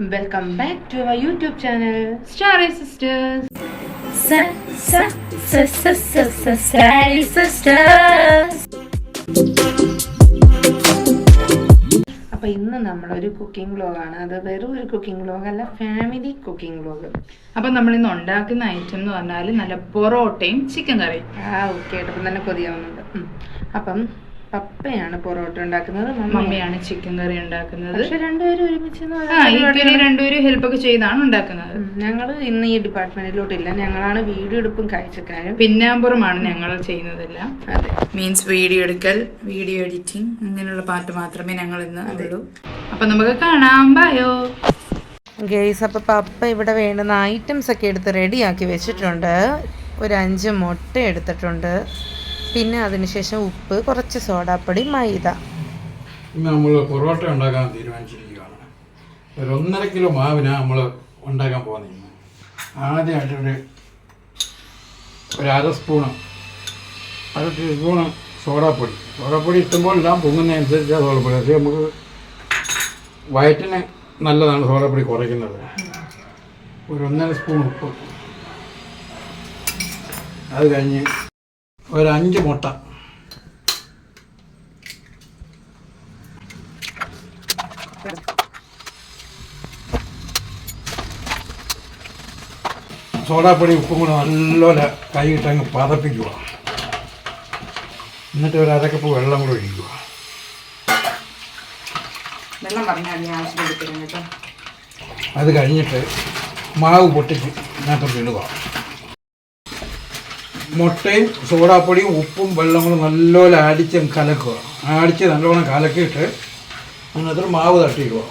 Welcome back to our YouTube channel, Starry Sisters. Starry Sisters. അപ്പോൾ ഇന്ന് നമ്മളൊരു cooking വ്ലോഗാണ്. അത് വെറും ഒരു കുക്കിംഗ് വ്ലോഗല്ല, ഫാമിലി കുക്കിംഗ് വ്ലോഗ്. അപ്പം നമ്മൾ ഇന്ന് ഉണ്ടാക്കുന്ന ഐറ്റം എന്ന് പറഞ്ഞാൽ നല്ല പൊറോട്ടയും ചിക്കൻ കറിയും. ഓക്കെ, കേട്ടപ്പോൾ തന്നെ കൊതിയാവുന്നുണ്ട്. അപ്പം പപ്പയാണ് പൊറോട്ട ഉണ്ടാക്കുന്നത്, മമ്മിയാണ് ചിക്കൻ കറി ഉണ്ടാക്കുന്നത്. പക്ഷെ രണ്ടുപേരും ഒരുമിച്ച് രണ്ടുപേരും ഹെൽപ്പൊക്കെ ചെയ്താണ് ഉണ്ടാക്കുന്നത്. ഞങ്ങൾ ഇന്ന് ഈ ഡിപ്പാർട്ട്മെന്റിലോട്ടില്ല, ഞങ്ങളാണ് വീഡിയോ എടുപ്പും കാഴ്ചക്കാരും പിന്നാമ്പുറമാണ് ഞങ്ങൾ ചെയ്യുന്നതെല്ലാം. അതെ, മീൻസ് വീഡിയോ എടുക്കൽ, വീഡിയോ എഡിറ്റിംഗ്, അങ്ങനെയുള്ള പാർട്ട് മാത്രമേ ഞങ്ങൾ ഇന്ന് ഉള്ളൂ. അപ്പൊ നമുക്ക് കാണാം. Bio guys. അപ്പോൾ പപ്പ ഇവിടെ വേണ്ടുന്ന ഐറ്റംസ് ഒക്കെ എടുത്ത് റെഡിയാക്കി വെച്ചിട്ടുണ്ട്. ഒരു 5 മുട്ട എടുത്തിട്ടുണ്ട്, പിന്നെ അതിനുശേഷം ഉപ്പ്, കുറച്ച് സോഡാപ്പൊടി, മൈദ. ഇന്ന് നമ്മൾ പൊറോട്ട ഉണ്ടാക്കാൻ തീരുമാനിച്ചിരിക്കുകയാണ്. ഒരു 1.5 കിലോ മാവിനാണ് നമ്മൾ ഉണ്ടാക്കാൻ പോകുന്നത്. ആദ്യമായിട്ട് ഒരു അര സ്പൂണ് സോഡാപ്പൊടി ഇഷ്ടംപോലെ ഇടാൻ, പൊങ്ങുന്നതനുസരിച്ച് സോഡാപ്പൊടി. അത് നമുക്ക് വയറ്റിന് നല്ലതാണ് സോഡാപ്പൊടി കുറയ്ക്കുന്നത്. ഒരു 1.5 സ്പൂൺ ഉപ്പ്, അത് കഴിഞ്ഞ് ഒരു 5 മുട്ട, സോഡാപ്പൊടി ഉപ്പും കൂടെ നല്ലപോലെ കൈയിട്ടങ്ങ് പതപ്പിക്കുക. എന്നിട്ട് ഒരു 1/2 കപ്പ് വെള്ളം കൂടെ ഒഴിക്കുക. അത് കഴിഞ്ഞിട്ട് മാവ് പൊട്ടിച്ച് ഇതിനകത്തോട്ട് ഇടുക. മുട്ടയും സോഡാപ്പൊടിയും ഉപ്പും വെള്ളം കൂടെ നല്ലപോലെ അടിച്ച് കലക്കുക. നല്ലവണ്ണം കലക്കിയിട്ട് അതിനകത്ത് മാവ് തട്ടിയിടുക.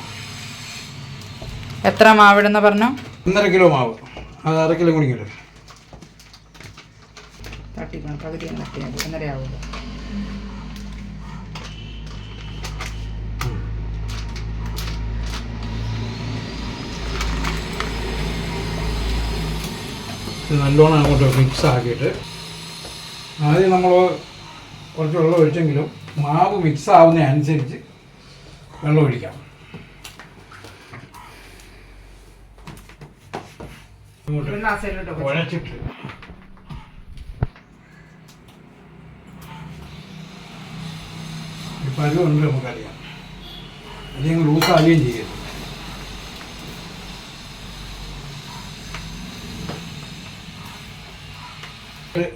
എത്ര മാവിടുന്ന പറഞ്ഞോ? 1.5 കിലോ മാവ്, അത് 1/2 കിലോ കൂടി ഇടും. തട്ടിക്കണം, പകുതി തട്ടിയാൽ 1.5 ആവുക. ഇത് നല്ലോണം അങ്ങോട്ട് മിക്സ് ആക്കിയിട്ട് ആദ്യം നമ്മൾ കുറച്ച് വെള്ളം ഒഴിച്ചെങ്കിലും മാവ് മിക്സ് ആവുന്നതനുസരിച്ച് വെള്ളം ഒഴിക്കാം. കുഴച്ചിട്ട് ഇപ്പം അതുകൊണ്ട് നമുക്കറിയാം, അല്ലെങ്കിൽ ലൂസാകുകയും ചെയ്യരുത്.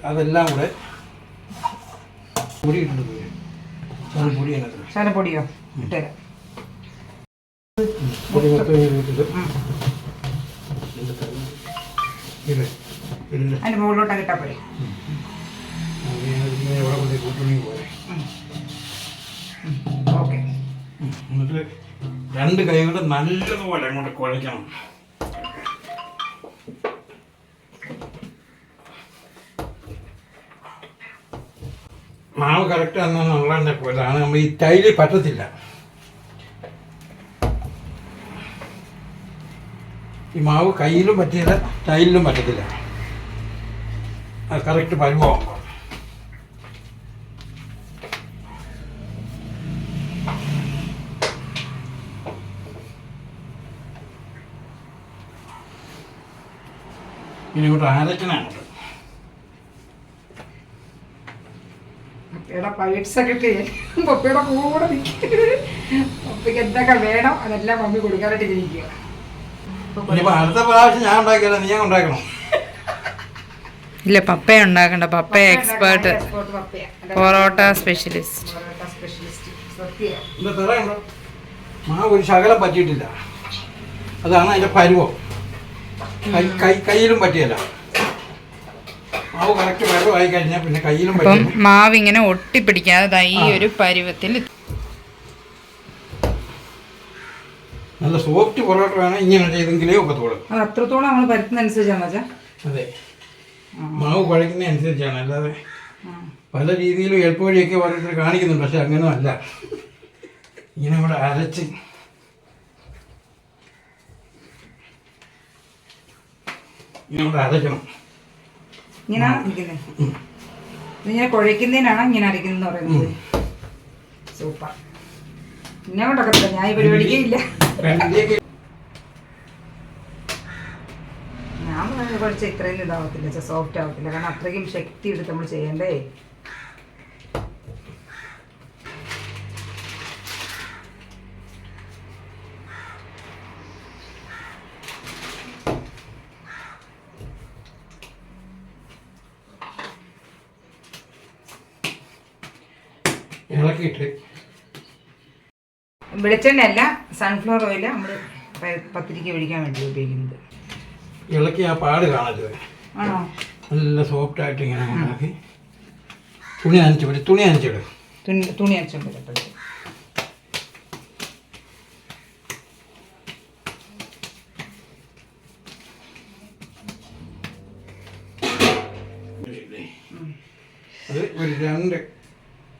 അതെല്ലാം കൂടെ പൊടി ഇട്ടിട്ട് പൊടി ശാലപ്പൊടിയോ ഇട്ടുതരാം. അതിന്റെ മുകളിലോട്ട് കിട്ടാ പോലെ എവിടെ കൊണ്ട് കൂട്ടുണ്ടെങ്കിൽ പോലെ. ഓക്കെ, എന്നിട്ട് 2 കൈ കൊണ്ട് നല്ലതുപോലെ അങ്ങോട്ട് കുഴയ്ക്കണം. മാവ് കറക്റ്റ് എന്നുള്ള പോലാണ്. നമ്മൾ ഈ ടൈലിൽ പറ്റത്തില്ല. ഈ മാവ് കയ്യിലും പറ്റില്ല, ടൈലിലും പറ്റത്തില്ല. അത് കറക്റ്റ് പരുവാകുമ്പോൾ ഇനി ഇങ്ങോട്ട് അരക്കണങ്ങോട്ട്. പപ്പയുടെ കൂടെ പപ്പയ്ക്ക് എന്തൊക്കെ വേണം അതെല്ലാം മമ്മി കൊടുക്കാനായിട്ട് ഇരിക്കുക. ഇനിയിപ്പോൾ അടുത്ത പ്രാവശ്യം ഞാൻ ഉണ്ടാക്കിയാലോ, നീ ഉണ്ടാക്കണം? ഇല്ല, പപ്പ ഉണ്ടാക്കണ്ട. പപ്പ എക്സ്പേർട്ട്, പൊറോട്ട സ്പെഷ്യലിസ്റ്റ്. എന്താ തറയുണ്ടോ? മാവ് ഒരു ശകലം പറ്റിയിട്ടില്ല, അതാണ് അതിൻ്റെ പരുവം. കയ്യിലും പറ്റിയല്ല. മാവ് കറക്റ്റ് പരുവായി കഴിഞ്ഞാൽ പിന്നെ കയ്യിലും പറ്റും. മാവ് ഇങ്ങനെ ഒട്ടിപ്പിടിക്കാതെ ഈ ഒരു പരുവത്തിൽ. നല്ല സോഫ്റ്റ് പൊറോട്ട വേണം, ഇങ്ങനെ ചെയ്തെങ്കിലേ ഒക്കത്തോളൂ. അത് അത്രത്തോളം നമ്മൾ പരുത്തുന്നതനുസരിച്ചാണ്. അതെ, മാവ് കുഴക്കുന്ന അനുസരിച്ചാണ്. അല്ലാതെ പല രീതിയിലും എളുപ്പവഴിയൊക്കെ ഓരോരുത്തർ കാണിക്കുന്നുണ്ട്, പക്ഷെ അങ്ങനെയും അല്ല. ഇങ്ങനെ ഇവിടെ അരച്ച് ഇങ്ങനെ ഇവിടെ അരയ്ക്കണം. ഇങ്ങനെ ഇങ്ങനെ കുഴയ്ക്കുന്നതിനാണ് ഇങ്ങനെ അരയ്ക്കുന്നത് പറയുന്നത്. സൂപ്പർ. ഇന്നെ കൊണ്ടൊക്കെ ഞാൻ ഈ പരിപാടിക്കേ ഇല്ല. കുഴച്ചാൽ ഇത്രയും ഇതാവത്തില്ല, സോഫ്റ്റ് ആവത്തില്ല. കാരണം അത്രയ്ക്കും ശക്തി എടുത്ത് നമ്മൾ ചെയ്യണ്ടേ. ഇളക്കിയിട്ട് വെളിച്ചെണ്ണയല്ല, സൺഫ്ലവർ ഓയിൽ നമ്മൾ പത്തിരിക്ക് ഒഴിക്കാൻ വേണ്ടി ഉപയോഗിക്കുന്നത്. ഇളക്കി ആ പാട് കാണരുത്. ആണോ? നല്ല സോഫ്റ്റായിട്ട് ഇങ്ങനെ ഉണ്ടാക്കി തുണി നനച്ചിടും. തുണി അരച്ചുകൊണ്ട് അത്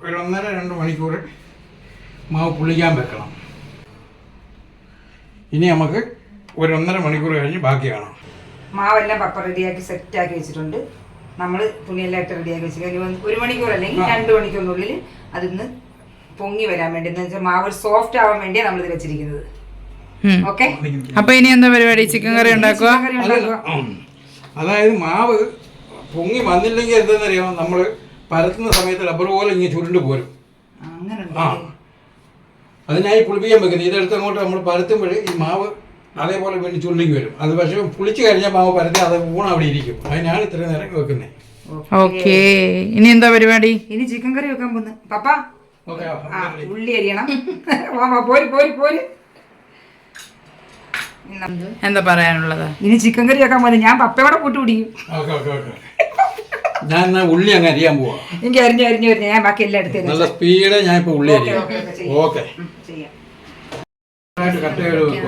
ഒരു 1.5-2 മണിക്കൂർ മാവ് പുളിക്കാൻ വെക്കണം. ഇനി നമുക്ക് ഒരു 1.5 മണിക്കൂർ കഴിഞ്ഞ് ബാക്കി കാണാം. മാവെല്ലാം പപ്പ റെഡിയാക്കി സെറ്റാക്കി വെച്ചിട്ടുണ്ട്. നമ്മൾ തുണിയെല്ലാം ഇട്ട് റെഡിയാക്കി വെച്ചിട്ട് 1 മണിക്കൂർ അല്ലെങ്കിൽ 2 മണിക്കൂറിനുള്ളിൽ അതിന്ന് പൊങ്ങി വരാൻ വേണ്ടി, എന്ന് വെച്ചാൽ മാവ് സോഫ്റ്റ് ആവാൻ വേണ്ടിയാണ് നമ്മളിത് വെച്ചിരിക്കുന്നത്. ഓക്കെ, അപ്പൊ ഇനി എന്താ പരിപാടി? ചിക്കൻ കറി ഉണ്ടാക്കുക. അതായത് മാവ് പൊങ്ങി വന്നില്ലെങ്കിൽ എന്താണെന്നറിയാമോ, നമ്മൾ പരത്തുന്ന സമയത്ത് റബ്ബർ പോലെ ഇങ്ങനെ ചുരുണ്ട് പോരും. ആ, അതിനായി പുളിപ്പിക്കാൻ വെക്കുന്നത്. ഇതെടുത്ത് അങ്ങോട്ട് നമ്മൾ പരത്തുമ്പോൾ ഈ മാവ് അതേപോലെ വേണ്ടി ചുരുണ്ടെങ്കിൽ വരും. അത് പക്ഷേ പുളിച്ച് കഴിഞ്ഞാൽ മാവ് പരത്തി അത് ഊണ് അവിടെ ഇരിക്കും. അതിനാണ് ഇത്രയും നേരം വെക്കുന്നത്. ഓക്കേ, ഇനി എന്താ പരിപാടി? ഇനി ചിക്കൻ കറി വെക്കാൻ പോകുന്നു. പപ്പ ഉള്ളി അരിയണം. പോര്. എന്താ പറയാനുള്ളത്? ഇനി ചിക്കൻ കറി വെക്കാൻ പോകുന്നത് ഞാൻ പപ്പയോടെ കൂട്ടി പിടിക്കും. ഞാൻ ഉള്ളി അങ്ങ് അരിയാൻ പോവാ. എനിക്ക് അരിഞ്ഞു ഞാൻ ബാക്കി എല്ലാം എടുത്ത് നല്ല സ്പീഡ് ഞാൻ ഇപ്പൊ ഉള്ളി അരിയാം. ഓക്കെ, ചെയ്യാം. കട്ട് ചെയ്ത് വെക്കുക.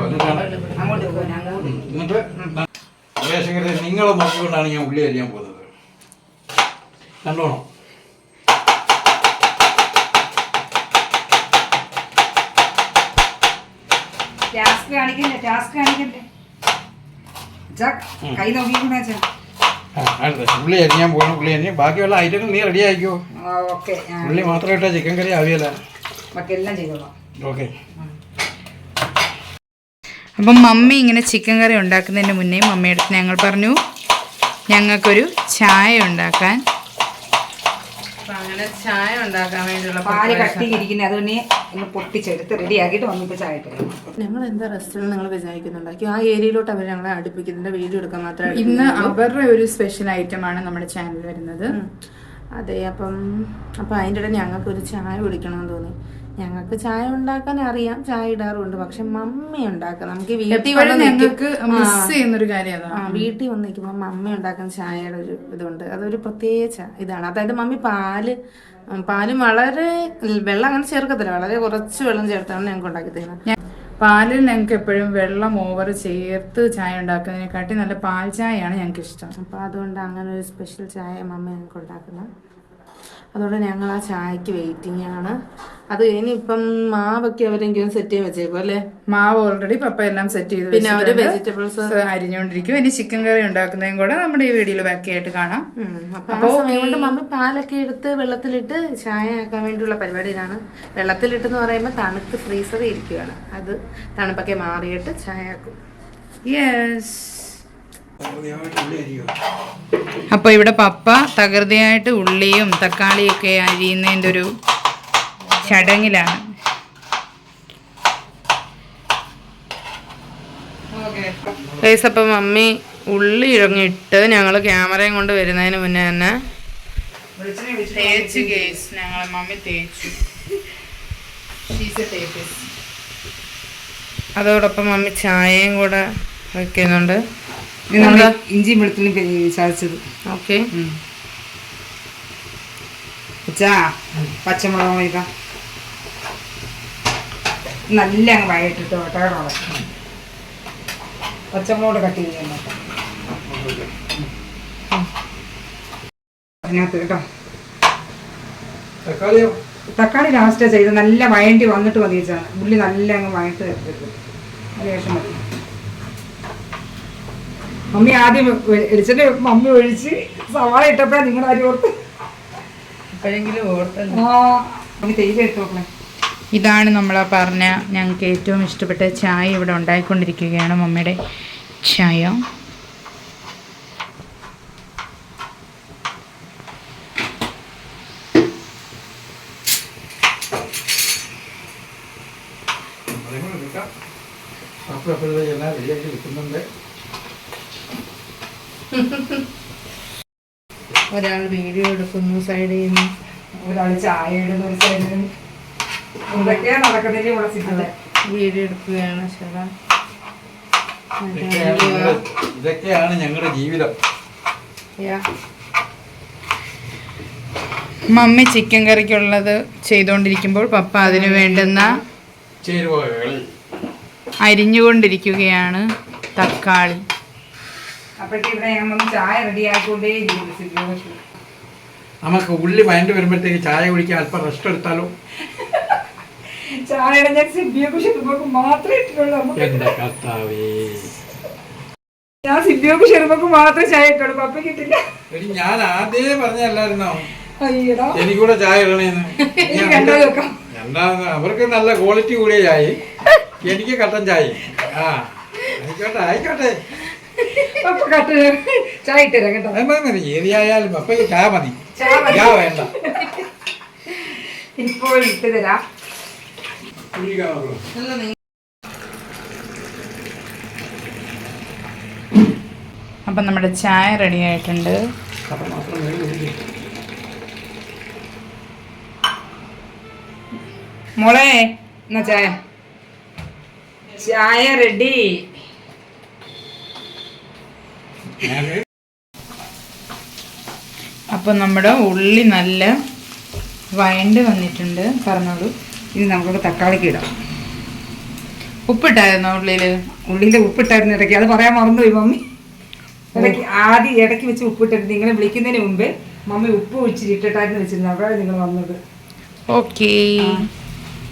എന്നിട്ട് പ്രേക്ഷകരെ നിങ്ങളെ നോക്കിക്കൊണ്ടാണ് ഞാൻ ഉള്ളി അരിയാൻ പോകുന്നത്. കണ്ടോണം. ടാസ്ക് കാണിക്കണ്ടേ. കൈ നോക്കിക്കൊണ്ടാ. ഉള്ളി അരിഞ്ഞാൻ പോകണം. ഉള്ളി അരിഞ്ഞ് ബാക്കിയുള്ള ഐറ്റങ്ങൾ നീ റെഡി ആയിക്കോ. ഓക്കെ, ഉള്ളി മാത്രം ഇട്ടാ ചിക്കൻ കറി ആവിയല്ല. ബാക്കി എല്ലാം ചെയ്തോളാം. ഓക്കെ. അപ്പം മമ്മി ഇങ്ങനെ ചിക്കൻ കറി ഉണ്ടാക്കുന്നതിന് മുന്നേ മമ്മിയുടെ അടുത്ത് ഞങ്ങൾ പറഞ്ഞു ഞങ്ങൾക്കൊരു ചായ ഉണ്ടാക്കാൻ. അപ്പം അങ്ങനെ ചായ ഉണ്ടാക്കാൻ വേണ്ടിയുള്ള പാല് കട്ടിയിരിക്കുന്നത് അതുകൊണ്ട് ഒന്ന് പൊട്ടിച്ചെടുത്ത് റെഡി ആക്കിയിട്ട് വന്നിപ്പോൾ ചായ ഇട്ടു. ഞങ്ങൾ എന്താ റെസ്റ്റോറൻറ്റ് നിങ്ങൾ വിചാരിക്കുന്നുണ്ടാക്കി? ആ ഏരിയയിലോട്ട് അവർ ഞങ്ങളെ അടുപ്പിക്കുന്നുണ്ട്. വീഡിയോ എടുക്കാൻ മാത്രമേ. ഇന്ന് അവരുടെ ഒരു സ്പെഷ്യൽ ഐറ്റമാണ് നമ്മുടെ ചാനൽ വരുന്നത്. അതെ, അപ്പം അതിൻ്റെ ഇടയിൽ ഞങ്ങൾക്കൊരു ചായ കുടിക്കണമെന്ന് തോന്നി. ഞങ്ങൾക്ക് ചായ ഉണ്ടാക്കാൻ അറിയാം, ചായ ഇടാറുണ്ട്. പക്ഷെ മമ്മി ഉണ്ടാക്കുക നമുക്ക് വീട്ടിൽ ചെയ്യുന്നൊരു കാര്യം അതാണ്. വീട്ടിൽ വന്ന് നിൽക്കുമ്പോൾ മമ്മി ഉണ്ടാക്കുന്ന ചായയുടെ ഒരു ഇതുണ്ട്. അതൊരു പ്രത്യേക ഇതാണ്. അതായത് മമ്മി പാലും വളരെ വെള്ളം അങ്ങനെ ചേർക്കത്തില്ല, വളരെ കുറച്ച് വെള്ളം ചേർത്താണ് ഞങ്ങൾക്ക് ഉണ്ടാക്കി തരുന്നത്. പാലിൽ ഞങ്ങൾക്ക് എപ്പോഴും വെള്ളം ഓവർ ചേർത്ത് ചായ ഉണ്ടാക്കുന്നതിനെക്കാട്ടി നല്ല പാൽ ചായയാണ് ഞങ്ങൾക്ക് ഇഷ്ടം. അപ്പോൾ അതുകൊണ്ട് അങ്ങനെ ഒരു സ്പെഷ്യൽ ചായ മമ്മി ഞങ്ങൾക്ക് ഉണ്ടാക്കുന്നത്. അതുകൊണ്ട് ഞങ്ങൾ ആ ചായക്ക് വെയിറ്റിംഗ് ആണ്. അത് ഇനിയിപ്പം മാവൊക്കെ അവരെങ്കിലും സെറ്റ് ചെയ്യാൻ വെച്ചേക്കും അല്ലേ? മാവ് ഓൾറെഡി പപ്പ എല്ലാം സെറ്റ് ചെയ്ത്, പിന്നെ അവര് വെജിറ്റബിൾസ് അരിഞ്ഞുകൊണ്ടിരിക്കും. ഇനി ചിക്കൻ കറി ഉണ്ടാക്കുന്നതും കൂടെ നമ്മുടെ ഈ വീഡിയോയിൽ ബാക്കിയായിട്ട് കാണാം. അപ്പോൾ അതുകൊണ്ട് മമ്മി പാലൊക്കെ എടുത്ത് വെള്ളത്തിലിട്ട് ചായ ആക്കാൻ വേണ്ടിയുള്ള പരിപാടിയിലാണ്. വെള്ളത്തിലിട്ടെന്ന് പറയുമ്പോൾ തണുത്ത് ഫ്രീസറിൽ ഇരിക്കുകയാണ്. അത് തണുപ്പൊക്കെ മാറിയിട്ട് ചായ ആക്കും. യെസ്. അപ്പൊ ഇവിടെ പപ്പ തകൃതിയായിട്ട് ഉള്ളിയും തക്കാളിയൊക്കെ അരിയുന്നതിൻ്റെ ഒരു ചടങ്ങിലാണ്. അപ്പം മമ്മി ഉള്ളി ഇഴങ്ങിട്ട് ഞങ്ങൾ ക്യാമറയും കൊണ്ട് വരുന്നതിന് മുന്നേ തന്നെ തേച്ചു കേസ് ഞങ്ങളെ മമ്മി തേച്ചു. അതോടൊപ്പം മമ്മി ചായയും കൂടെ വയ്ക്കുന്നുണ്ട്. ഇഞ്ചി വെളുത്തുള്ളി ചതച്ചത്. ഓക്കെ, പച്ചമുളക് വയ്ക്കാം. നല്ല അങ്ങ് വയറ്റിട്ട് പച്ചമുളക് കട്ട് ചെയ്യാൻ അതിനകത്ത് കേട്ടോ. തക്കാളി ലാസ്റ്റ് ചെയ്ത് നല്ല വഴണ്ടി വന്നിട്ട് മതി വെച്ചാണ്. ഉള്ളി നല്ല അങ്ങ് വഴട്ട് അതിനുശേഷം മതി. മമ്മി ആദ്യം വെളിച്ചെണ്ണ മമ്മി ഒഴിച്ച് സവാള ഇട്ടപ്പോഴാണ് നിങ്ങളുടെ ആരും ഓർത്ത് എപ്പോഴെങ്കിലും ഓർത്തല്ലോ. മമ്മി തേയില എടുത്ത് നോക്കണേ. ഇതാണ് നമ്മൾ പറഞ്ഞ ഞങ്ങൾക്ക് ഏറ്റവും ഇഷ്ടപ്പെട്ട ചായ. ഇവിടെ ഉണ്ടായിക്കൊണ്ടിരിക്കുകയാണ് മമ്മിയുടെ ചായ. പെപ്പർ എല്ലാം റെഡിയാക്കി വെക്കുന്നുണ്ട്. ഒരാൾ വീഡിയോ എടുക്കുന്നു സൈഡിൽ നിന്ന്, ഒരാൾ ചായ ഇടുന്ന ഒരു സൈഡിൽ. എന്തൊക്കെയാ നടക്കുന്നതിന് ഇവിടെ സിറ്റിലെ വീഡിയോ എടുക്കുകയാണ് ശര. ഇതൊക്കെയാണ് ഞങ്ങളുടെ ജീവിതം. മമ്മി ചിക്കൻ കറിക്കുള്ളത് ചെയ്തുകൊണ്ടിരിക്കുമ്പോൾ പപ്പ അതിന് വേണ്ടുന്ന ചേരുവകൾ അരിഞ്ഞുകൊണ്ടിരിക്കുകയാണ്. തക്കാളി. അപ്പോഴേക്കും ഇവിടെ ഞങ്ങൾ ചായ റെഡി ആയിക്കൊണ്ടേ നമുക്ക് ഉള്ളി വഴണ്ട് വരുമ്പോഴത്തേക്ക് ചായ കുടിക്കാൻ അല്പം റെസ്റ്റ് എടുത്താലോ? ചായയുടെ ഞാൻ സിബിയൊക്കെ ഷെറുബൊക്കെ മാത്രമേ ഇട്ടിട്ടുള്ളൂ. എന്റെ കർത്താവേ, ഞാൻ സിബിയൊക്കെ ഷെറുബൊക്കെ മാത്രമേ ചായ ഇട്ടുള്ളൂ, പപ്പയ്ക്ക് ഇട്ടില്ല. ഞാൻ ആദ്യമേ പറഞ്ഞല്ലായിരുന്നോ അയ്യടാ, എനിക്കൂടെ ചായ ഇടണേന്ന്? കണ്ടോ നോക്കാം. എന്താന്ന് അവർക്ക് നല്ല ക്വാളിറ്റി കൂടിയ ചായ, എനിക്ക് കട്ടൻ ചായ. ആ ആയിക്കോട്ടെ ആയിക്കോട്ടെ, പപ്പ കട്ട ചായ ഇട്ടുതരാം കേട്ടോ. അത് മതി, ഏതിയായാലും അപ്പയ്ക്ക് ചായ മതി, ചായ വേണ്ട. ഇപ്പോൾ ഇട്ടുതരാം. അപ്പം നമ്മുടെ ചായ റെഡി ആയിട്ടുണ്ട്. മോളെ എന്നാ ചായ, ചായ റെഡി. അപ്പം നമ്മുടെ ഉള്ളി നല്ല വഴണ്ട് വന്നിട്ടുണ്ട്. പറഞ്ഞോളൂ. ഇനി നമുക്കൊക്കെ തക്കാളിക്ക് ഇടാം. ഉപ്പിട്ടായിരുന്നോ ഉള്ളിൽ? ഉള്ളിയിൽ ഉപ്പിട്ടായിരുന്നു ഇടയ്ക്ക്, അത് പറയാൻ മറന്നുപോയി മമ്മി. ഇടയ്ക്ക് ആദ്യം ഇടയ്ക്ക് വെച്ച് ഉപ്പിട്ടിരുന്നു. നിങ്ങളെ വിളിക്കുന്നതിന് മുമ്പേ മമ്മി ഉപ്പ് ഒഴിച്ചിട്ടിട്ടായിരുന്നു വെച്ചിരുന്നു. അപ്പോഴാണ് നിങ്ങൾ വന്നത്. ഓക്കേ,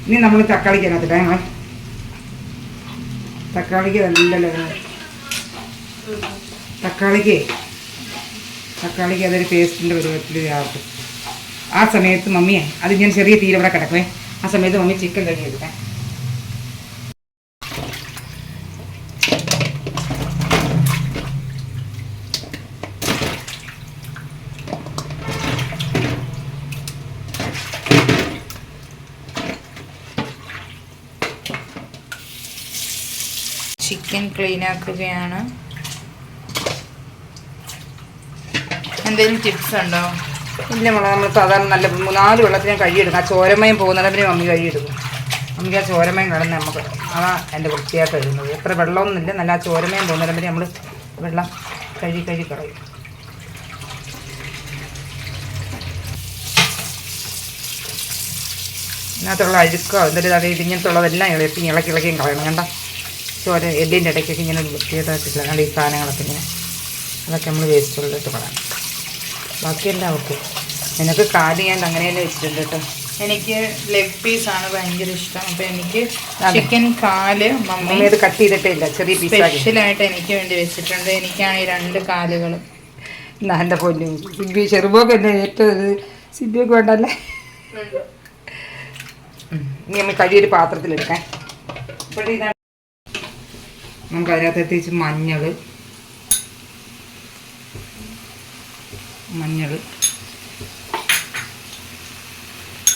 ഇനി നമ്മൾ തക്കാളിക്ക് അതിനകത്തിട്ടാ ഞങ്ങൾ. തക്കാളിക്ക് നല്ലല്ലോ തക്കാളിക്ക് അതൊരു പേസ്റ്റിൻ്റെ പരുവത്തിൽ ആക്കും. ആ സമയത്ത് മമ്മിയെ അത് ഞാൻ ചെറിയ തീരെ ഇവിടെ കിടക്കുവേ. ആ സമയത്ത് മമ്മി ചിക്കൻ കഴുകി എടുക്കാം. ചിക്കൻ ക്ലീൻ ആക്കുകയാണ്. എന്തെങ്കിലും ടിപ്സ് ഉണ്ടോ? ഇല്ല മോളെ, നമ്മൾ സാധാരണ നല്ല 3-4 വെള്ളത്തിന് കഴുകിയെടുക്കും. ആ ചോരമയം പോകുന്നിടത്തിന് മമ്മി കഴുകിയെടുക്കും. നമുക്ക് ആ ചോരമയം കിടന്ന് നമുക്ക് അതാ എൻ്റെ വൃത്തിയായിട്ട് എഴുതുന്നത്. എത്ര വെള്ളമൊന്നുമില്ല, നല്ല ആ ചോരമയം പോകുന്നിടത്തിന് നമ്മൾ വെള്ളം കഴുകി കളയും. ഇതിനകത്തുള്ള അഴുക്കോ എന്തൊരു ഇങ്ങനത്തുള്ളതെല്ലാം ഇളക്കിയും കളയണം. കണ്ട ചോര എല്ലിൻ്റെ ഇടയ്ക്കൊക്കെ ഇങ്ങനെ വൃത്തിയായിട്ടില്ല. കണ്ട ഈ സാധനങ്ങളൊക്കെ ഇങ്ങനെ അതൊക്കെ നമ്മൾ വേസ്റ്റുള്ളിട്ട് കളയണം. ബാക്കിയെല്ലാം ഓക്കെ. നിനക്ക് കാല് ഞാൻ അങ്ങനെ തന്നെ വെച്ചിട്ടുണ്ട് കേട്ടോ. എനിക്ക് ലെഗ് പീസാണ് ഭയങ്കര ഇഷ്ടം. അപ്പം എനിക്ക് ചിക്കൻ കാല് മമ്മി ഇത് കട്ട് ചെയ്തിട്ടേ ഇല്ല, ചെറിയ സ്പെഷ്യലായിട്ട് എനിക്ക് വേണ്ടി വെച്ചിട്ടുണ്ട്. എനിക്കാണ് ഈ 2 കാലുകളും. എൻ്റെ പൊന്നു സിബി ചെറുപോക്ക് എന്നെ ഏറ്റവും സിബിയൊക്കെ വേണ്ടല്ലേ. ഇനി നമ്മൾ കഴിയൊരു പാത്രത്തിലെടുക്കാൻ. ഇപ്പോഴത്തെ ഇതാണ് നമുക്ക് അതിനകത്ത് എത്തിച്ച് മഞ്ഞൾ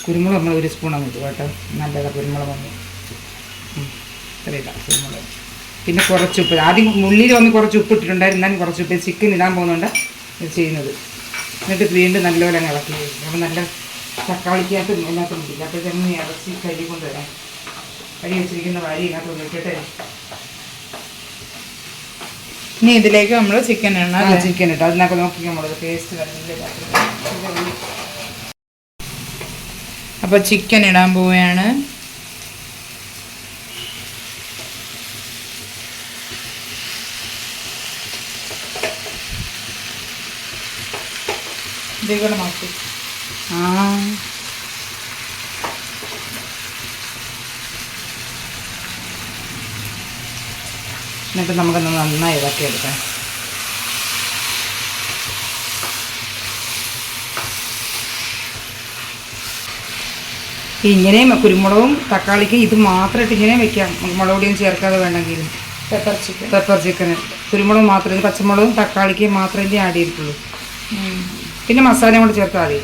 കുരുമുളക് നമ്മൾ 1 സ്പൂണാണ് ഇട്ടു കേട്ടോ. നല്ലതാണ് കുരുമുളക് മഞ്ഞൾ. ഇത്രയില്ല കുരുമുളക്. പിന്നെ കുറച്ച് ഉപ്പ്. ആദ്യം ഉള്ളിൽ വന്ന് കുറച്ച് ഉപ്പ് ഇട്ടിട്ടുണ്ടായിരുന്നു. എന്നാലും കുറച്ച് ഉപ്പ് ചിക്കൻ ഇടാൻ പോകുന്നുണ്ട് ഇത് ചെയ്യുന്നത്. എന്നിട്ട് വീണ്ടും നല്ലപോലെ ഇളക്കി വയ്ക്കും. അപ്പോൾ നല്ല തക്കാളിക്കകത്ത് ഇതിനകത്ത് ഇല്ല. അപ്പോൾ ഇതൊന്ന് ഇറച്ചി കഴുകി കൊണ്ടുവരാം. കഴുകി വെച്ചിരിക്കുന്ന വാരി ഇതിനകത്ത് കൊണ്ടിട്ടേ. ഇനി ഇതിലേക്ക് നമ്മൾ ചിക്കൻ ഇടണം. ചിക്കൻ ഇട്ട് അതിനൊക്കെ നോക്കി നമ്മളത് പേസ്റ്റ് നല്ല. അപ്പോൾ ചിക്കൻ ഇടാൻ പോവുകയാണ്. ഇതികൂടെ നോക്കി. എന്നിട്ട് നമുക്കൊന്ന് നന്നായി ഇളക്കിയെടുക്കാം. ഇങ്ങനെയും കുരുമുളകും തക്കാളിക്കും ഇത് മാത്രമായിട്ട് ഇങ്ങനെ വെക്കാം. മുളക് പൊടിയും ചേർക്കാതെ വേണമെങ്കിൽ. പെപ്പർ ചിക്കൻ കുരുമുളക് മാത്രം, പച്ചമുളകും തക്കാളിക്ക് മാത്രമേ ആഡ് ചെയ്തിട്ടുള്ളൂ. പിന്നെ മസാലയും കൂടെ ചേർത്താൽ മതി.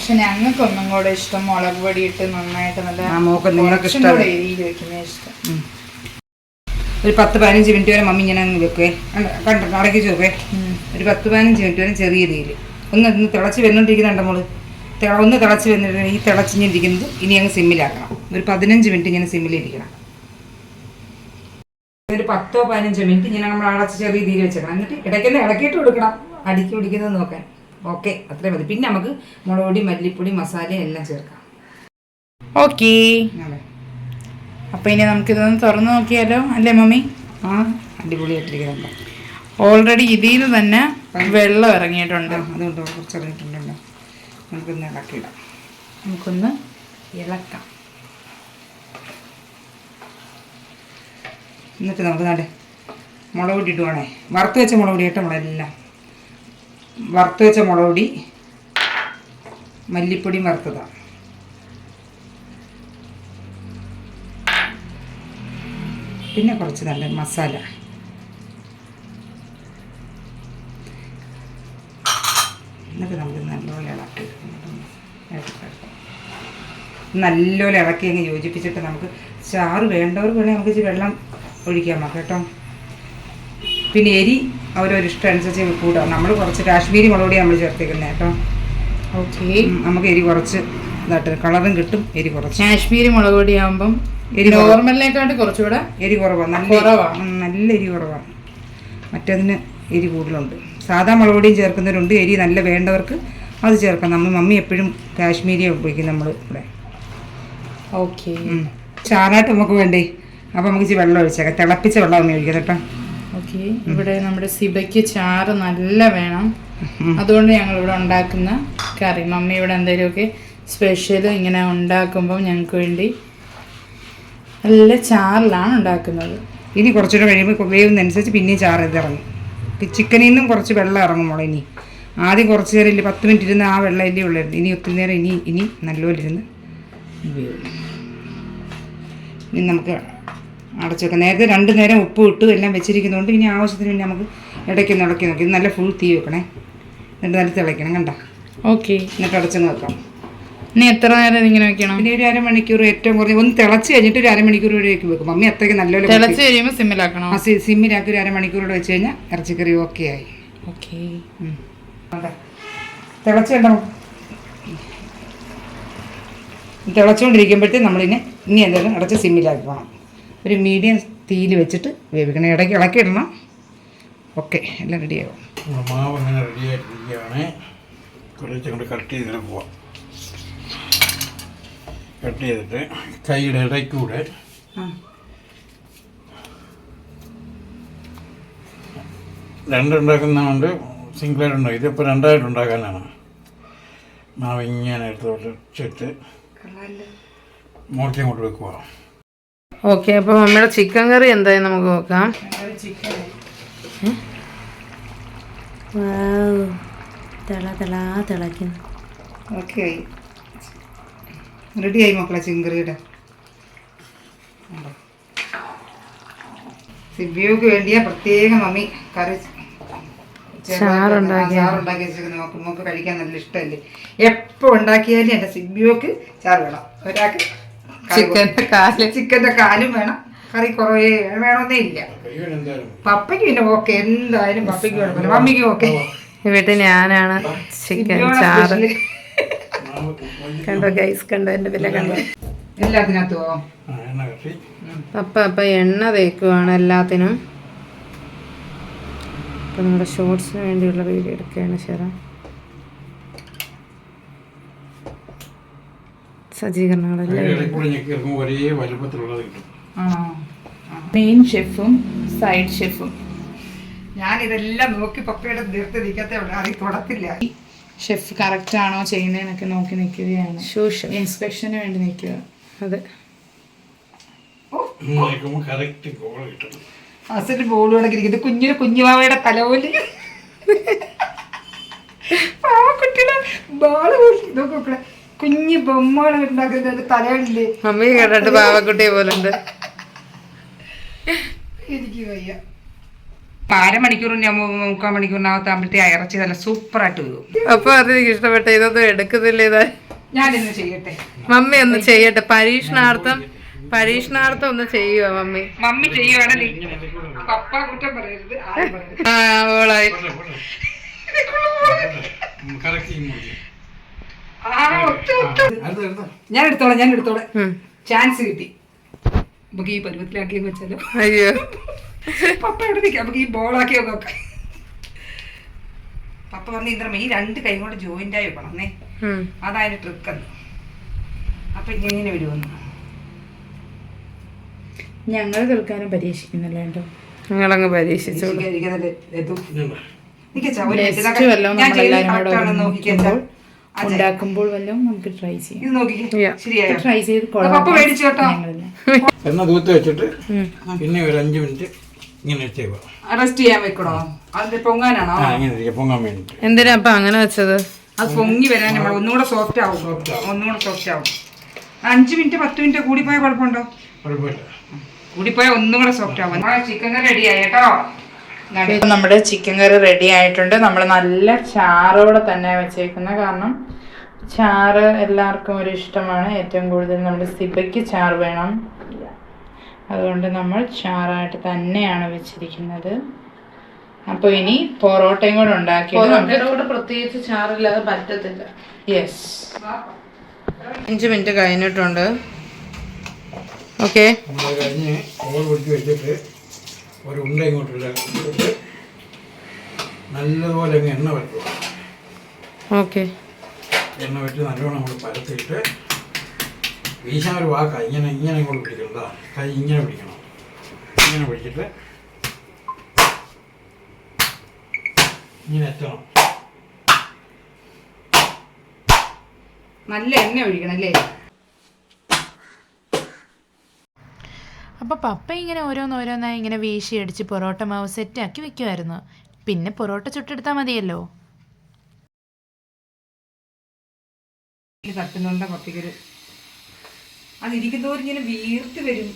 പക്ഷെ ഞങ്ങൾക്ക് ഒന്നും കൂടെ ഇഷ്ടം മുളക് പൊടി ഇട്ട് നന്നായിട്ട് നല്ല നിങ്ങൾക്ക് കുറച്ചും കൂടെ എരിയിൽ വെക്കുന്ന ഇഷ്ടം. ഒരു 10-15 മിനിറ്റ് വരെ മമ്മി ഇങ്ങനെ അങ്ങ് വെക്കുവേ, കണ്ടോ അടക്കി വെക്കുവേ. ഒരു 10-15 മിനിറ്റ് വരെ ചെറിയ രീതിയിൽ ഒന്ന് തിളച്ച് വന്നുകൊണ്ടിരിക്കുന്നുണ്ട് നമ്മൾ. ഒന്ന് തിളച്ച് വന്നിട്ട് ഈ തിളച്ചിരിക്കുന്നത് ഇനി അങ്ങ് സിമ്മിലാക്കണം. ഒരു 15 മിനിറ്റ് ഇങ്ങനെ സിമ്മിലിരിക്കണം. ഒരു 10-15 മിനിറ്റ് ഇങ്ങനെ നമ്മൾ അടച്ച് ചെറിയ രീതിയിൽ വെച്ചേക്കണം. എന്നിട്ട് ഇടയ്ക്കൊന്ന് ഇളക്കിയിട്ട് കൊടുക്കണം, അടുക്കി പിടിക്കുന്നത് നോക്കാൻ. ഓക്കെ, അത്രയും മതി. പിന്നെ നമുക്ക് മുളക് പൊടി, മല്ലിപ്പൊടി, മസാല എല്ലാം ചേർക്കാം. ഓക്കേ, അപ്പൊ ഇനി നമുക്കിതൊന്ന് തുറന്നു നോക്കിയാലോ, അല്ലേ മമ്മി? ആ, അടിപൊളിയായിട്ടിരിക്കുന്നുണ്ടോ? ഓൾറെഡി ഇതിൽ തന്നെ വെള്ളം ഇറങ്ങിയിട്ടുണ്ട്. അതുകൊണ്ട് കുറച്ച് ഇറങ്ങിയിട്ടുണ്ടല്ലോ. നമുക്കൊന്ന് ഇളക്കിയിടാം. നമുക്കൊന്ന് ഇളക്കാം. എന്നിട്ട് നമുക്ക് നല്ല മുളക് പൊടി ഇടുവാണേ. വറുത്ത് വെച്ച മുളക് പൊടി കേട്ടോ, നമ്മളെല്ലാം വറുത്ത് വെച്ച മുളക് പൊടി, മല്ലിപ്പൊടിയും വറുത്തതാണ്. പിന്നെ കുറച്ച് നല്ല മസാല. എന്നിട്ട് നമുക്ക് നല്ലപോലെ ഇളക്കി നല്ലപോലെ ഇളക്കി അങ്ങ് യോജിപ്പിച്ചിട്ട് നമുക്ക് ചാറ് വേണ്ടവർക്ക് വേണമെങ്കിൽ നമുക്ക് ഇച്ചിരി വെള്ളം ഒഴിക്കാം കേട്ടോ. പിന്നെ എരി അവരൊരിഷ്ടം അനുസരിച്ച് കൂടാം. നമ്മൾ കുറച്ച് കാശ്മീരി മുളക് പൊടിയാണ് നമ്മൾ ചേർത്തേക്കുന്നത് കേട്ടോ. ഓക്കെ, നമുക്ക് എരി കുറച്ച് ഇതായിട്ട് കളറും കിട്ടും. എരി കുറച്ച് കാശ്മീരി മുളക് പൊടി ആകുമ്പം എരി നോർമലിനെക്കാട്ട് കുറച്ചുകൂടെ എരി കുറവാണ്. നല്ല എരി കുറവാണ്. മറ്റതിന് എരി കൂടുതലുണ്ട്. സാധാ മുളക് പൊടിയും ചേർക്കുന്നവരുണ്ട്. എരി നല്ല വേണ്ടവർക്ക് അത് ചേർക്കാം. മമ്മി എപ്പോഴും കാശ്മീരി ഉപയോഗിക്കും നമ്മൾ ഇവിടെ. ഓക്കെ, ചാറായിട്ട് നമുക്ക് വേണ്ടേ, അപ്പോൾ നമുക്ക് ഇച്ചിരി വെള്ളം ഒഴിച്ചേക്കാം. തിളപ്പിച്ച വെള്ളം ഒന്ന് ഒഴിക്കാം കേട്ടോ. ഓക്കെ, ഇവിടെ നമ്മുടെ സിബയ്ക്ക് ചാറ് നല്ല വേണം. അതുകൊണ്ട് ഞങ്ങൾ ഇവിടെ ഉണ്ടാക്കുന്ന കറി മമ്മി ഇവിടെ എന്തെങ്കിലുമൊക്കെ സ്പെഷ്യൽ ഇങ്ങനെ ഉണ്ടാക്കുമ്പോൾ ഞങ്ങൾക്ക് വേണ്ടി നല്ല ചാറിലാണ് ഉണ്ടാക്കുന്നത്. ഇനി കുറച്ചുകൂടെ കഴിയുമ്പോൾ വേവുന്നതനുസരിച്ച് പിന്നെയും ചാറ് ഇറങ്ങും. ചിക്കനിൽ നിന്നും കുറച്ച് വെള്ളം ഇറങ്ങും മോളെ. ഇനി ആദ്യം കുറച്ച് നേരം ഇല്ല 10 മിനിറ്റ് ഇരുന്ന് ആ വെള്ളം ഇല്ലേ ഉള്ളായിരുന്നു. ഇനി ഒത്തിരി നേരം ഇനി നല്ലപോലെ ഇരുന്ന് വേവും. ഇനി നമുക്ക് അടച്ചു വെക്കാം. നേരത്തെ 2 നേരം ഉപ്പ് ഇട്ട് എല്ലാം വെച്ചിരിക്കുന്നതുകൊണ്ട് ഇനി ആവശ്യത്തിന് പിന്നെ നമുക്ക് ഇടയ്ക്കൊന്ന് ഇളക്കി നോക്കി. ഇത് നല്ല ഫുൾ തീ വെക്കണേ, എന്നിട്ട് നല്ല തിളയ്ക്കണം കണ്ട. ഓക്കെ, എന്നിട്ട് അടച്ചങ്ങ് വെക്കാം. ഇനി എത്ര നേരം ഇങ്ങനെ വെക്കണം? പിന്നെ ഒരു അരമണിക്കൂർ ഏറ്റവും കുറഞ്ഞ് ഒന്ന് തിളച്ച് കഴിഞ്ഞിട്ട് ഒരു അരമണിക്കൂർ വരെയൊക്കെ വെക്കും. മമ്മി അത്രയ്ക്ക് നല്ലപോലെ തിളച്ച് കഴിയുമ്പോൾ സിമ്മിലാക്കണം. ആ സിമ്മിലാക്കി ഒരു അരമണിക്കൂറോടെ വെച്ച് കഴിഞ്ഞാൽ ഇറച്ചിക്കറി ഓക്കെ ആയി. ഓക്കെ, തിളച്ചുകൊണ്ടിരിക്കുമ്പോഴത്തേക്ക് നമ്മളിനി എന്തായാലും അടച്ച് സിമ്മിലാക്കി പോകണം. ഒരു മീഡിയം തീയിൽ വെച്ചിട്ട് വേവിക്കണം. ഇടയ്ക്ക് ഇളക്കി ഇടണം. ഓക്കെ, എല്ലാം റെഡിയാകും. മാവ് അങ്ങനെ റെഡിയായിട്ടിരിക്കുകയാണ്. കുറച്ച് കൊണ്ട് കട്ട് ചെയ്തിട്ട് പോവാം. കട്ട് ചെയ്തിട്ട് കൈയുടെ ഇടയ്ക്കൂടെ രണ്ടുണ്ടാക്കുന്നതുകൊണ്ട് സിംഗിളായിട്ട് ഉണ്ടാക്കും. ഇതിപ്പോൾ 2ആയിട്ട് ഉണ്ടാക്കാനാണ്. മാവ് ഇങ്ങനെ എടുത്തോട്ട് വെച്ചിട്ട് മുളക്കി അങ്ങോട്ട് വെക്കുക. ഓക്കെ, അപ്പോൾ മമ്മിയുടെ ചിക്കൻ കറി എന്തായാലും നമുക്ക് നോക്കാം. തിളക്കുന്നു. ഓക്കെ ആയി, റെഡിയായി മക്കളെ ചിക്കൻ കറിയുടെ. സിബിയോക്ക് വേണ്ടിയാ പ്രത്യേകം മമ്മി കറി ചാറുണ്ടാക്കി വെച്ചിരിക്കുന്നത്. നമുക്ക് കഴിക്കാൻ നല്ല ഇഷ്ടമല്ലേ. എപ്പോൾ ഉണ്ടാക്കിയാലും എൻ്റെ സിബിയോക്ക് ചാറ് വേണം. ഒരാൾക്ക് ചിക്കൻ്റെ കാലും വേണം. കറി കുറേ വേണമെന്നേ ഇല്ല. പപ്പയ്ക്ക് പിന്നെ ഓക്കെ, എന്തായാലും പപ്പയ്ക്ക് കുഴപ്പമില്ല. മമ്മിക്ക് ഓക്കെ. വീട്ടിൽ ഞാനാണ് ചിക്കൻ ചാറ്. കണ്ടോ ഗൈസ്, കണ്ടോ എൻ്റെ വില കണ്ടോ. എല്ലാത്തിനകത്ത് പോവാം. പപ്പ എണ്ണ തേക്കുവാണ് എല്ലാത്തിനും. അപ്പം നമ്മുടെ ഷോർട്സിന് വേണ്ടിയുള്ള വീഡിയോ എടുക്കുകയാണ്. സജ്ജീകരണങ്ങളെല്ലാം മെയിൻ ഷെഫും സൈഡ് ഷെഫും. ഞാനിതെല്ലാം നോക്കി പപ്പയുടെ തീർത്ത് നിൽക്കത്തേ ഉള്ളൂ, അത് തൊടത്തില്ല. ഷെഫ് കറക്റ്റ് ആണോ ചെയ്യുന്നതെന്നൊക്കെ നോക്കി നിൽക്കുകയാണ്. ഇൻസ്പെക്ഷന് വേണ്ടി നിൽക്കുക. അതെ, അസല് ബോളും ഇരിക്കുന്നത്. കുഞ്ഞുമാവയുടെ തലപോലെ പാവക്കുട്ടിയുടെ ബോള് നോക്കൂടെ. കുഞ്ഞു ബൊമ്മകൾ ഉണ്ടാക്കുന്നത് തലകളില്ലേ. മമ്മി കേട്ടിട്ട് പാവക്കുട്ടിയെ പോലുണ്ട്. എനിക്ക് വയ്യ. അരമണിക്കൂറിന് 3/4 മണിക്കൂറിനകത്താകുമ്പോഴത്തേ ആ ഇറച്ചി നല്ല സൂപ്പറായിട്ട് വരും. അപ്പൊ അത് എനിക്ക് ഇഷ്ടപ്പെട്ട. ഇതൊന്നും എടുക്കുന്നില്ല ഇതാ. ഞാനിന്ന് ചെയ്യട്ടെ, മമ്മി ഒന്ന് ചെയ്യട്ടെ, പരീക്ഷണാർത്ഥം ഒന്ന് ചെയ്യുവോ മമ്മി? മമ്മി ചെയ്യുവാണെങ്കിൽ പപ്പ കുറ്റം പറയരുത്, ആരും പറയരുത്. ആ ഓളായി. ഞാൻ എടുത്തോളാം. ചാൻസ് കിട്ടി. നമുക്ക് ഈ പരുവത്തിലാക്കി വെച്ചാലോ? അയ്യോ പപ്പ എവിടെ നിൽക്കാം, നമുക്ക് ഈ ബോളാക്കി നോക്കാം. പപ്പ പറഞ്ഞ ഇന്ദ്രമ്മ ഈ 2 കൈ കൊണ്ട് ജോയിന്റ് ആയി വെക്കണമെന്നേ, അതായത് ട്രിക്ക്. അപ്പൊ ഇങ്ങനെ വരുമെന്ന് ഞങ്ങൾ തൽക്കാലം പരീക്ഷിക്കുന്നില്ല കേട്ടോ. നിങ്ങളങ്ങ് പരീക്ഷിച്ചു. ഉണ്ടാക്കുമ്പോൾ വല്ലതും നമുക്ക് ട്രൈ ചെയ്യാം. ഇത് നോക്കിക്കേ, ശരിയായോ? ട്രൈ ചെയ്ത് പപ്പ മേടിച്ചു കേട്ടോ. എണ്ണ തൂത്ത് വെച്ചിട്ട് പിന്നെ ഒരു 5 മിനിറ്റ് ഇങ്ങനെ വെച്ചേക്കുക. റെസ്റ്റ് ചെയ്യാൻ വെക്കണോ? അത് പൊങ്ങാനാണോ? ഇങ്ങനെ പൊങ്ങാൻ വേണ്ടിട്ട്. എന്തിനാ അപ്പൊ അങ്ങനെ വെച്ചത്? അത് പൊങ്ങി വരാൻ നമ്മൾ ഒന്നുകൂടെ സോഫ്റ്റ് ആവും. 5 മിനിറ്റ് 10 മിനിറ്റ് കൂടിപ്പോയാൽ കുഴപ്പമുണ്ടോ? കുഴപ്പമില്ല, കൂടിപ്പോയാൽ ഒന്നും കൂടെ സോഫ്റ്റ് ആവും. ചിക്കൻ കറി റെഡിയായി കേട്ടോ. നമ്മുടെ ചിക്കൻ കറി റെഡി ആയിട്ടുണ്ട്. നമ്മൾ നല്ല ചാറോടെ തന്നെ വെച്ചേക്കുന്ന, കാരണം ചാറ് എല്ലാവർക്കും ഒരു ഇഷ്ടമാണ്. ഏറ്റവും കൂടുതൽ നമ്മുടെ സിബയ്ക്ക് ചാറ് വേണം, അതുകൊണ്ട് നമ്മൾ ചാറായിട്ട് തന്നെയാണ് വെച്ചിരിക്കുന്നത്. അപ്പോൾ ഇനി പൊറോട്ടയും കൂടെ ഉണ്ടാക്കിയിട്ട് പ്രത്യേകിച്ച് ചാറില്ലാതെ പറ്റത്തില്ല. യെസ്, 5 മിനിറ്റ് കഴിഞ്ഞിട്ടുണ്ട്. ഓക്കെ, കഴിഞ്ഞ് ഓൾ പിടിച്ച് വെച്ചിട്ട് ഒരു ഉണ്ട ഇങ്ങോട്ടിട്ട് നല്ലതുപോലെ എണ്ണ വെക്കുക. ഓക്കെ, എണ്ണ വെച്ച് നല്ലോണം നമ്മൾ പരത്തിയിട്ട് വീശാൻ ഒരു വാക്ക ഇങ്ങനെ ഇങ്ങോട്ട് പിടിക്കണ്ട, കൈ ഇങ്ങനെ പിടിക്കണം. ഇങ്ങനെ പിടിച്ചിട്ട് ഇങ്ങനെ എത്തണം. നല്ല എണ്ണ ഒഴിക്കണം അല്ലേ? അപ്പോൾ പപ്പ ഇങ്ങനെ ഓരോന്നോരോന്നായി ഇങ്ങനെ വീശി അടിച്ച് പൊറോട്ട മാവ് സെറ്റാക്കി വെക്കുമായിരുന്നു. പിന്നെ പൊറോട്ട ചുട്ടെടുത്താൽ മതിയല്ലോ. തട്ടുന്നുണ്ട പപ്പിക്കൊരു അതിരിക്കുന്നവർ ഇങ്ങനെ വീർത്ത് വരും.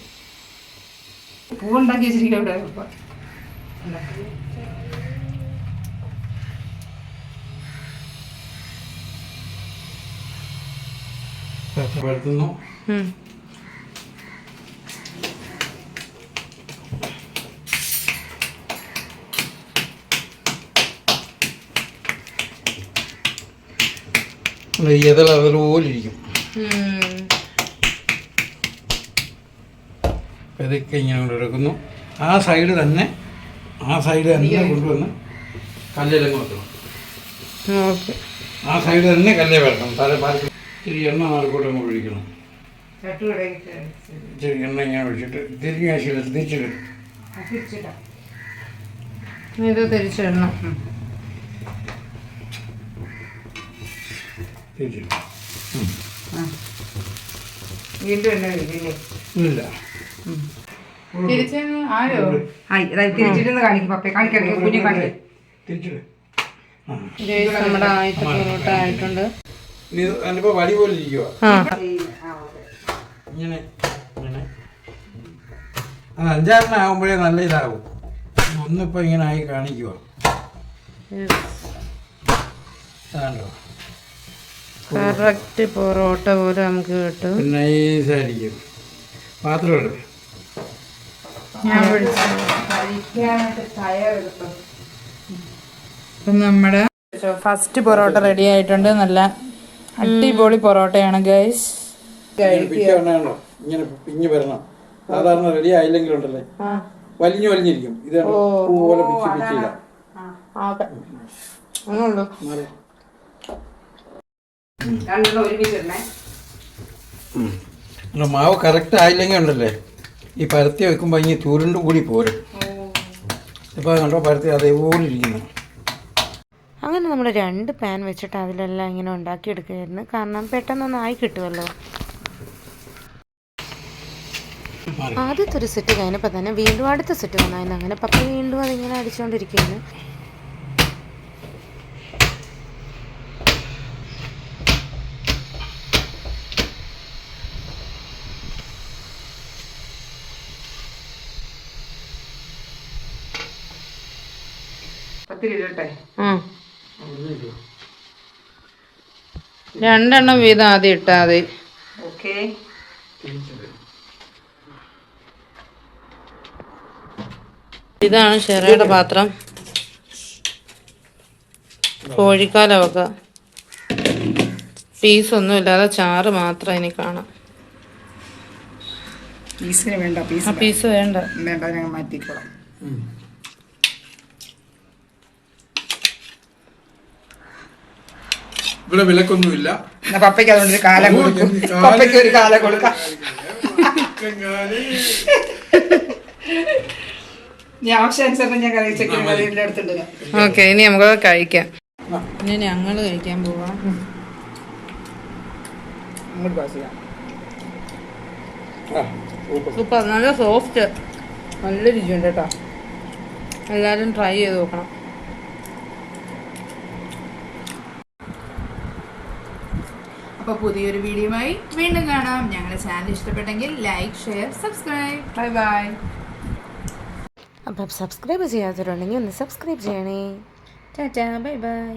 പൂവുണ്ടാക്കി വെച്ചിരിക്കും അവിടെ. പരത്തുന്നു. അതുപോലിരിക്കും. ഇതൊക്കെ ഇങ്ങനെ കൊണ്ടെടുക്കുന്നു. ആ സൈഡ് തന്നെ കൊണ്ടുവന്ന് കല്ലിലങ്ങ് വെക്കണം. ഓക്കെ, ആ സൈഡ് തന്നെ കല്ലേ വെക്കണം. ഇത്തിരി എണ്ണ നാൽക്കൂട്ടം ഒഴിക്കണം. ഇത്തിരി എണ്ണ ഇങ്ങനെ ഒഴിച്ചിട്ട് തിരിഞ്ഞ ശീലത്തിൽ തിരിച്ചിടും. ഇത് തിരിച്ചിടണം. തിരിച്ചിടും. വീണ്ടും എണ്ണ ഒഴിക്കില്ലേ? ഇല്ല, തിരിച്ചിരുന്ന് കാണിക്കും പപ്പ. കാണിക്കാൻ കുഞ്ഞു കാണിക്കും. തിരിച്ചിടും. നമ്മുടെ ആദ്യത്തെ പൊറോട്ട ആയിട്ടുണ്ട്. അതിപ്പോ വടി പോലെ ഇരിക്കുക. ഇങ്ങനെ ഇങ്ങനെ അത് 5-6 ആകുമ്പോഴേ നല്ല ഇതാകും. ഒന്നിപ്പോ ഇങ്ങനെ ആയി കാണിക്കുക. അതാണ്ടോ കറക്റ്റ് പൊറോട്ട പോലെ നമുക്ക് കിട്ടും. നൈസായിരിക്കും. പാത്രം എടുക്കും. നമ്മുടെ ഫസ്റ്റ് പൊറോട്ട റെഡി ആയിട്ടുണ്ട്. നല്ല അടിപൊളി പൊറോട്ടയാണ് ഗൈസ്. ഇങ്ങനെ പിഞ്ഞ് വരണം. സാധാരണ റെഡി ആയില്ലെങ്കിലുണ്ടല്ലേ വലിഞ്ഞിരിക്കും. ഇത് പോലെ പിച്ച് പിച്ചില്ല. മാവ് കറക്റ്റ് ആയില്ലെങ്കിൽ ഉണ്ടല്ലേ ഈ പരത്തി വെക്കുമ്പോൾ ഇങ്ങനെ ചൂരുണ്ട് കൂടി പോരും. ഇപ്പോൾ കണ്ടോ പരത്തി അതേപോലെ ഇരിക്കുന്നു. അങ്ങനെ നമ്മൾ 2 പാൻ വെച്ചിട്ട് അതിലെല്ലാം ഇങ്ങനെ ഉണ്ടാക്കിയെടുക്കുകയായിരുന്നു. കാരണം പെട്ടെന്നൊന്നും ആയി കിട്ടുമല്ലോ. ആദ്യത്തെ ഒരു സെറ്റ് കഴിഞ്ഞപ്പോൾ തന്നെ വീണ്ടും അടുത്ത സെറ്റ് വന്നായിരുന്നു. അങ്ങനെ പപ്പ വീണ്ടും അതിങ്ങനെ അടിച്ചുകൊണ്ടിരിക്കുകയാണ്. പത്തിരി ഇടട്ടെ? രണ്ടെണ്ണം വീതം ആദ്യം ഇട്ടാൽ മതി. ഓക്കെ. ഇതാണ് ഷെറയുടെ പാത്രം. കോഴിക്കാലൊക്കെ പീസൊന്നും ഇല്ലാതെ ചാറ് മാത്രം ഇനി കാണാം. പീസിന് വേണ്ട, പീസ് വേണ്ട, ഞങ്ങൾ മാറ്റിക്കോളാം. ഇവിടെ വിലക്കൊന്നുമില്ല. പപ്പയ്ക്ക് അതുകൊണ്ടൊരു കാലം കൊടുക്കും. പപ്പയ്ക്ക് ഒരു കാലം കൊടുക്കാം. ഞാൻ ആവശ്യാനുസരണം ഞാൻ കറി ചെക്കിന്റെ അടുത്തുണ്ട്. ഓക്കെ, ഇനി നമുക്ക് കഴിക്കാം. ഇനി ഞങ്ങൾ കഴിക്കാൻ പോവാം. സൂപ്പർ, നല്ല സോഫ്റ്റ്, നല്ല രുചിയുണ്ട് കേട്ടോ. എല്ലാവരും ട്രൈ ചെയ്ത് നോക്കണം. അപ്പോൾ പുതിയൊരു വീഡിയോയുമായി വീണ്ടും കാണാം. ഞങ്ങളുടെ ചാനൽ ഇഷ്ടപ്പെട്ടെങ്കിൽ like, share, subscribe. Bye bye. അപ്പം സബ്സ്ക്രൈബ് ചെയ്യാത്തവരുണ്ടെങ്കിൽ ഒന്ന് സബ്സ്ക്രൈബ് ചെയ്യണേ. Tata, bye bye.